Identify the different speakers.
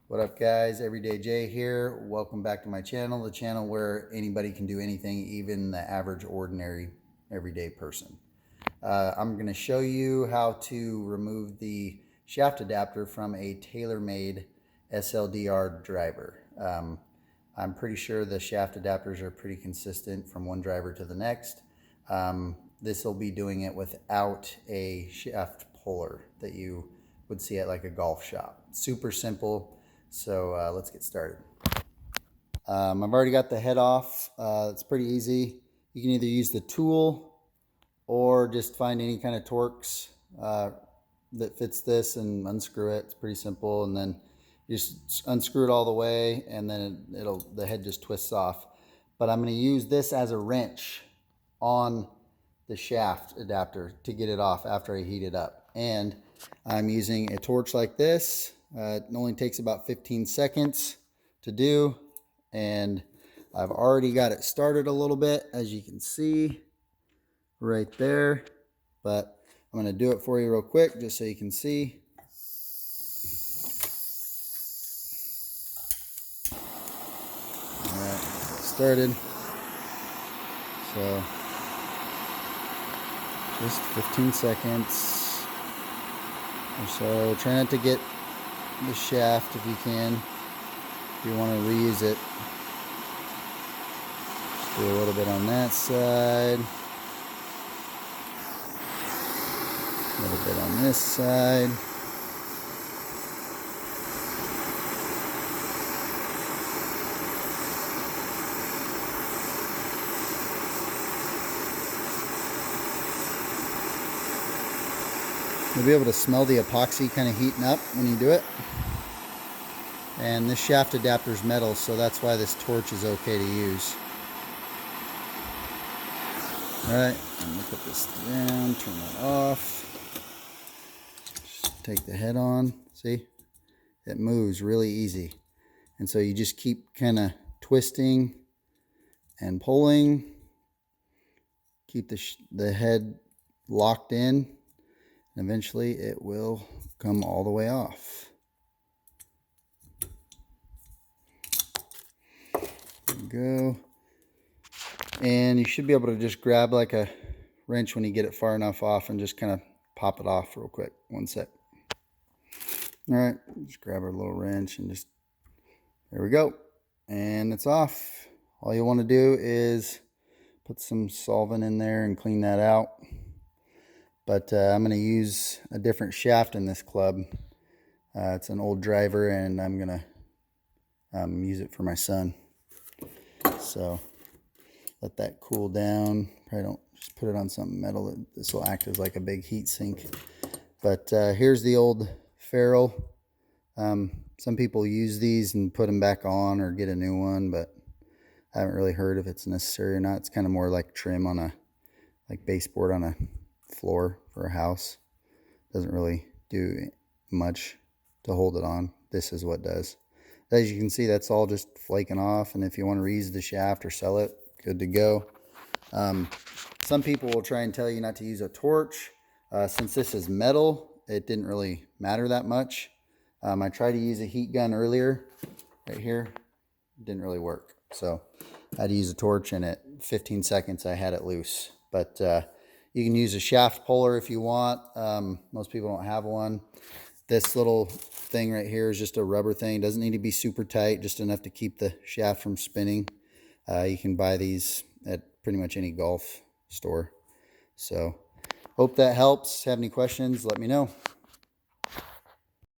Speaker 1: What up, guys? Everyday Jay here. Welcome back to my channel, the channel where anybody can do anything, even the average, ordinary, everyday person. I'm going to show you how to remove the shaft adapter from a Taylor Made SLDR driver. I'm pretty sure the shaft adapters are pretty consistent from one driver to the next. This will be doing it without a shaft puller that you would see at like a golf shop. Super simple. So let's get started. I've already got the head off. It's pretty easy. You can either use the tool or just find any kind of Torx that fits this and unscrew it. It's pretty simple. And then you just unscrew it all the way, and then the head just twists off. But I'm going to use this as a wrench on the shaft adapter to get it off after I heat it up. And I'm using a torch like this. It only takes about 15 seconds to do, and I've already got it started a little bit, as you can see right there, but I'm going to do it for you real quick just so you can see. All right, started. So just 15 seconds or so. Try not to get the shaft if you can. If you want to reuse it, just do a little bit on that side, a little bit on this side. You'll be able to smell the epoxy kind of heating up when you do it. And this shaft adapter is metal, so that's why this torch is okay to use. Alright, I'm going to put this down, turn that off. Just take the head on. See? It moves really easy. And so you just keep kind of twisting and pulling. Keep the head locked in. And eventually it will come all the way off. There we go. And you should be able to just grab like a wrench when you get it far enough off and just kind of pop it off real quick. One sec. All right, just grab our little wrench and just, there we go. And it's off. All you want to do is put some solvent in there and clean that out. But I'm going to use a different shaft in this club. It's an old driver, and I'm going to use it for my son. So let that cool down. Probably don't just put it on something metal. This will act as like a big heat sink. But here's the old ferrule. Some people use these and put them back on or get a new one, but I haven't really heard if it's necessary or not. It's kind of more like trim on like baseboard on a floor for a house. Doesn't really do much to hold it on. This is what does. As you can see, that's all just flaking off, and if you want to reuse the shaft or sell it, good to go. Some people will try and tell you not to use a torch. Since this is metal, it didn't really matter that much. I tried to use a heat gun earlier right here. It didn't really work, so I had to use a torch, and at 15 seconds I had it loose. But you can use a shaft puller if you want. Most people don't have one. This little thing right here is just a rubber thing. It doesn't need to be super tight, just enough to keep the shaft from spinning. You can buy these at pretty much any golf store. So hope that helps. Have any questions, let me know.